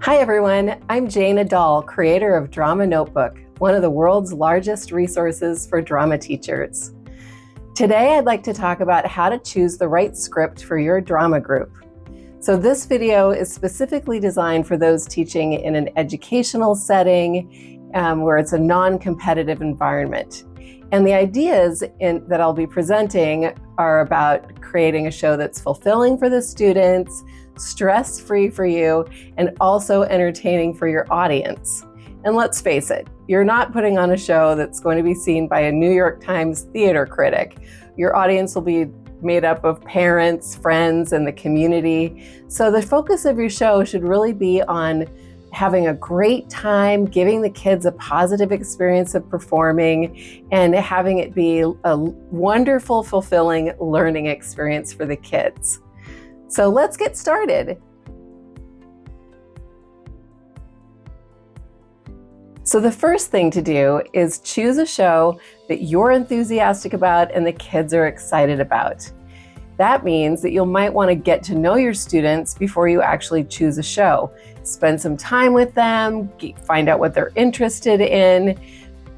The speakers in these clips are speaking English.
Hi everyone, I'm Jane Adal, creator of Drama Notebook, one of the world's largest resources for drama teachers. Today I'd like to talk about how to choose the right script for your drama group. So this video is specifically designed for those teaching in an educational setting where it's a non-competitive environment. And the ideas that I'll be presenting are about creating a show that's fulfilling for the students, stress-free for you, and also entertaining for your audience. And let's face it, you're not putting on a show that's going to be seen by a New York Times theater critic. Your audience will be made up of parents, friends, and the community. So the focus of your show should really be on having a great time, giving the kids a positive experience of performing, and having it be a wonderful, fulfilling learning experience for the kids. So let's get started. So the first thing to do is choose a show that you're enthusiastic about and the kids are excited about. That means that you might want to get to know your students before you actually choose a show. Spend some time with them, find out what they're interested in.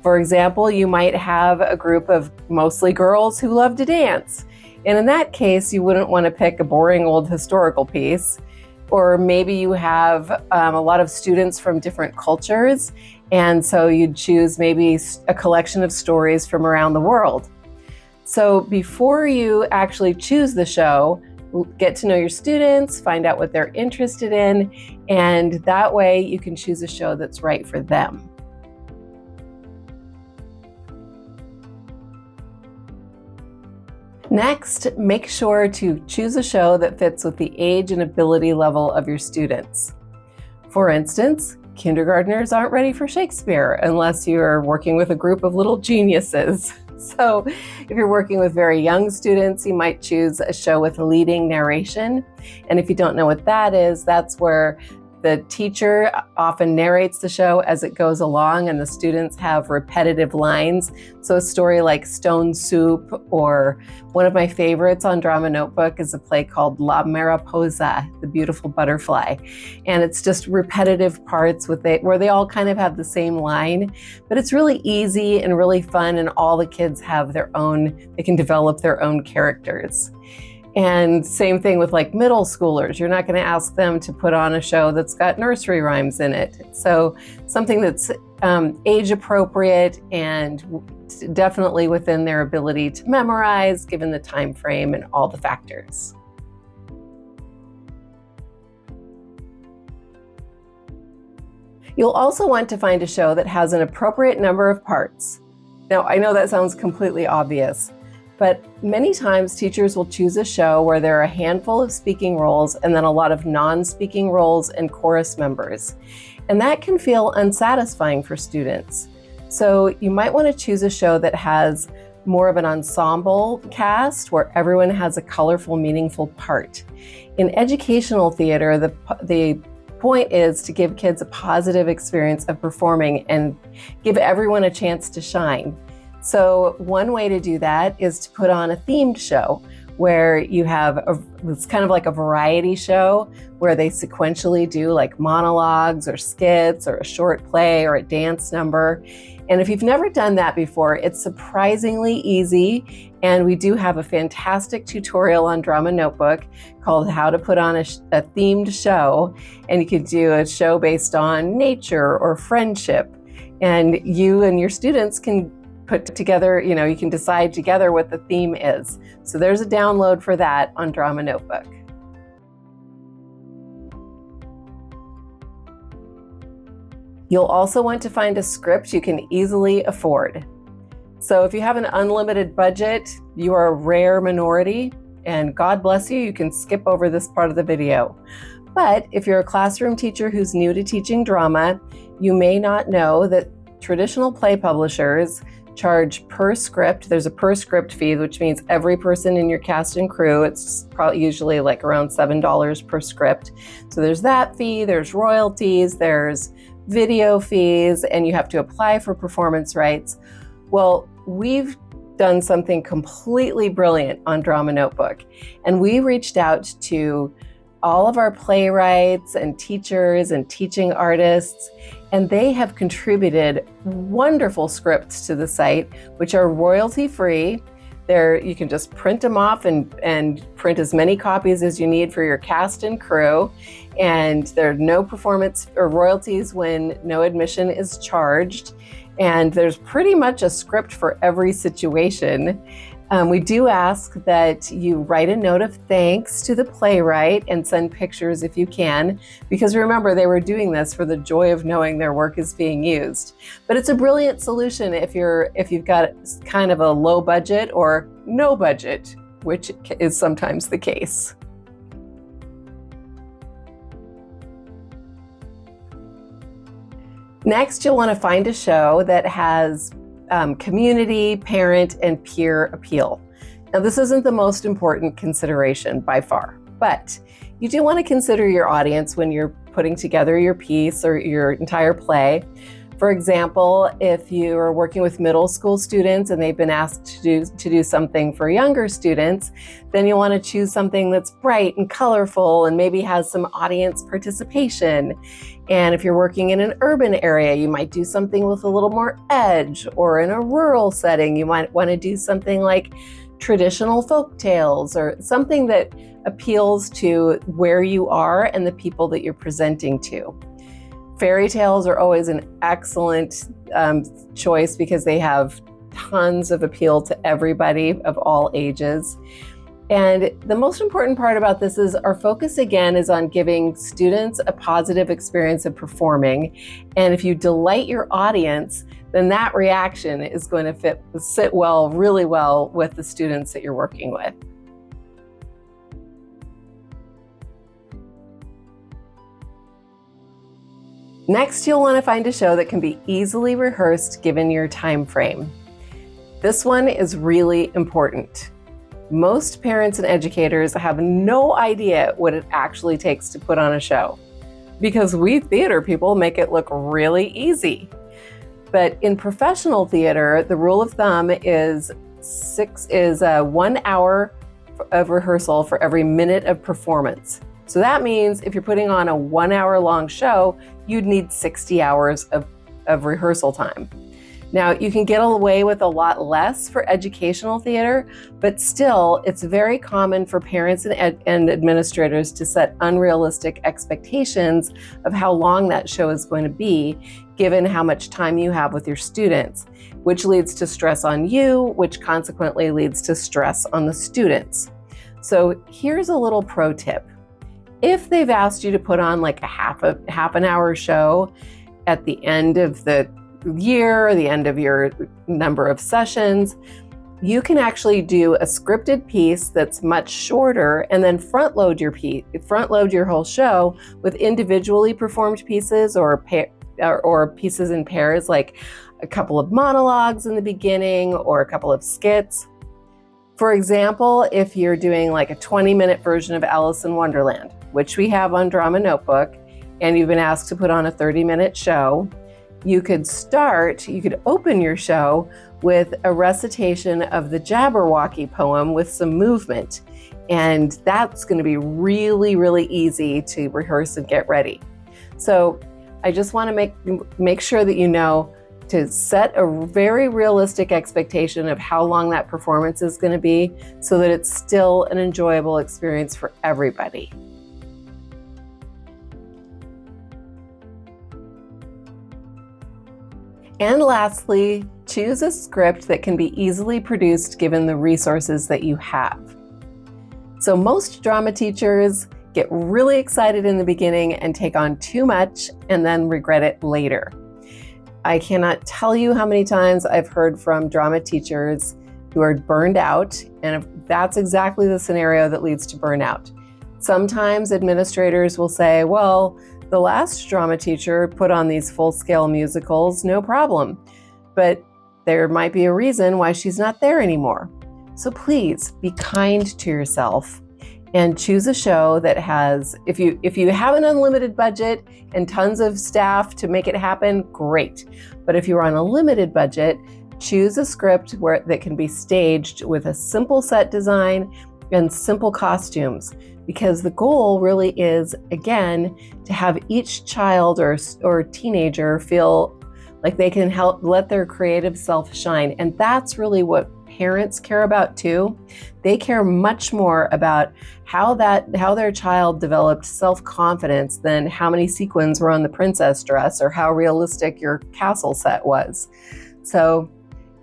For example, you might have a group of mostly girls who love to dance. And in that case, you wouldn't want to pick a boring old historical piece. Or maybe you have a lot of students from different cultures, and so you'd choose maybe a collection of stories from around the world. So before you actually choose the show, get to know your students, find out what they're interested in, and that way you can choose a show that's right for them. Next, make sure to choose a show that fits with the age and ability level of your students. For instance, kindergartners aren't ready for Shakespeare unless you're working with a group of little geniuses. So if you're working with very young students, you might choose a show with leading narration. And if you don't know what that is, that's where the teacher often narrates the show as it goes along and the students have repetitive lines. So a story like Stone Soup, or one of my favorites on Drama Notebook is a play called La Mariposa, the Beautiful Butterfly. And it's just repetitive parts where they all kind of have the same line, but it's really easy and really fun, and all the kids have they can develop their own characters. And same thing with like middle schoolers. You're not going to ask them to put on a show that's got nursery rhymes in it. So something that's age appropriate and definitely within their ability to memorize, given the time frame and all the factors. You'll also want to find a show that has an appropriate number of parts. Now, I know that sounds completely obvious, but many times teachers will choose a show where there are a handful of speaking roles and then a lot of non-speaking roles and chorus members. And that can feel unsatisfying for students. So you might want to choose a show that has more of an ensemble cast where everyone has a colorful, meaningful part. In educational theater, the point is to give kids a positive experience of performing and give everyone a chance to shine. So one way to do that is to put on a themed show where you have it's kind of like a variety show where they sequentially do like monologues or skits or a short play or a dance number. And if you've never done that before, it's surprisingly easy. And we do have a fantastic tutorial on Drama Notebook called How to Put on a Themed Show. And you could do a show based on nature or friendship. And you and your students can put together, you can decide together what the theme is. So there's a download for that on Drama Notebook. You'll also want to find a script you can easily afford. So if you have an unlimited budget, you are a rare minority, and God bless you, you can skip over this part of the video. But if you're a classroom teacher who's new to teaching drama, you may not know that traditional play publishers charge per script. There's a per script fee, which means every person in your cast and crew, it's probably usually like around $7 per script. So there's that fee, there's royalties, there's video fees, and you have to apply for performance rights. Well, we've done something completely brilliant on Drama Notebook, and we reached out to all of our playwrights and teachers and teaching artists, and they have contributed wonderful scripts to the site, which are royalty-free. You can just print them off and print as many copies as you need for your cast and crew. And there are no performance or royalties when no admission is charged. And there's pretty much a script for every situation. We do ask that you write a note of thanks to the playwright and send pictures if you can, because remember, they were doing this for the joy of knowing their work is being used. But it's a brilliant solution if you've got kind of a low budget or no budget, which is sometimes the case. Next, you'll want to find a show that has community, parent, and peer appeal. Now, this isn't the most important consideration by far, but you do want to consider your audience when you're putting together your piece or your entire play. For example, if you are working with middle school students and they've been asked to do something for younger students, then you'll want to choose something that's bright and colorful and maybe has some audience participation. And if you're working in an urban area, you might do something with a little more edge, or in a rural setting, you might want to do something like traditional folk tales or something that appeals to where you are and the people that you're presenting to. Fairy tales are always an excellent choice because they have tons of appeal to everybody of all ages. And the most important part about this is our focus again is on giving students a positive experience of performing. And if you delight your audience, then that reaction is going to sit really well with the students that you're working with. Next, you'll want to find a show that can be easily rehearsed given your time frame. This one is really important. Most parents and educators have no idea what it actually takes to put on a show, because we theater people make it look really easy. But in professional theater, the rule of thumb is 1 hour of rehearsal for every minute of performance. So that means if you're putting on a 1 hour long show, you'd need 60 hours of rehearsal time. Now, you can get away with a lot less for educational theater, but still, it's very common for parents and administrators to set unrealistic expectations of how long that show is going to be, given how much time you have with your students, which leads to stress on you, which consequently leads to stress on the students. So here's a little pro tip. If they've asked you to put on like a half an hour show at the end of the year, or the end of your number of sessions, you can actually do a scripted piece that's much shorter and then front load your whole show with individually performed pieces or pieces in pairs, like a couple of monologues in the beginning or a couple of skits. For example, if you're doing like a 20-minute version of Alice in Wonderland, which we have on Drama Notebook, and you've been asked to put on a 30-minute show, you could open your show with a recitation of the Jabberwocky poem with some movement. And that's going to be really, really easy to rehearse and get ready. So I just want to make sure that you know to set a very realistic expectation of how long that performance is going to be so that it's still an enjoyable experience for everybody. And lastly, choose a script that can be easily produced given the resources that you have. So most drama teachers get really excited in the beginning and take on too much and then regret it later. I cannot tell you how many times I've heard from drama teachers who are burned out, and that's exactly the scenario that leads to burnout. Sometimes administrators will say, well, the last drama teacher put on these full-scale musicals, no problem. But there might be a reason why she's not there anymore. So please be kind to yourself and choose a show that has, if you have an unlimited budget and tons of staff to make it happen, great. But if you're on a limited budget, choose a script that can be staged with a simple set design and simple costumes, because the goal really is, again, to have each child or teenager feel like they can help let their creative self shine. And that's really what parents care about too. They care much more about how their child developed self-confidence than how many sequins were on the princess dress or how realistic your castle set was. So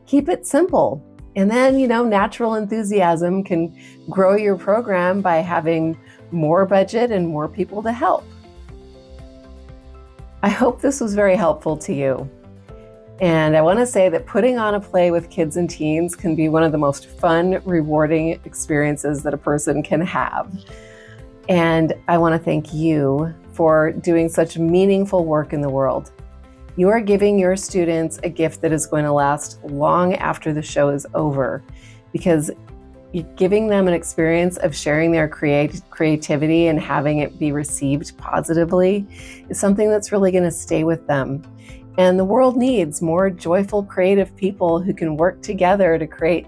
keep it simple. And then, natural enthusiasm can grow your program by having more budget and more people to help. I hope this was very helpful to you. And I want to say that putting on a play with kids and teens can be one of the most fun, rewarding experiences that a person can have. And I want to thank you for doing such meaningful work in the world. You are giving your students a gift that is going to last long after the show is over, because you're giving them an experience of sharing their creativity and having it be received positively is something that's really going to stay with them. And the world needs more joyful, creative people who can work together to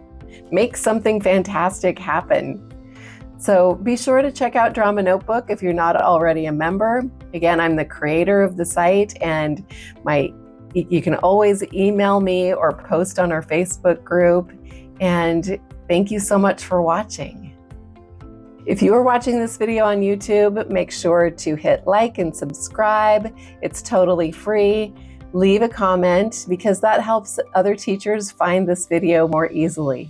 make something fantastic happen. So be sure to check out Drama Notebook if you're not already a member. Again, I'm the creator of the site, and you can always email me or post on our Facebook group. And thank you so much for watching. If you are watching this video on YouTube, make sure to hit like and subscribe. It's totally free. Leave a comment because that helps other teachers find this video more easily.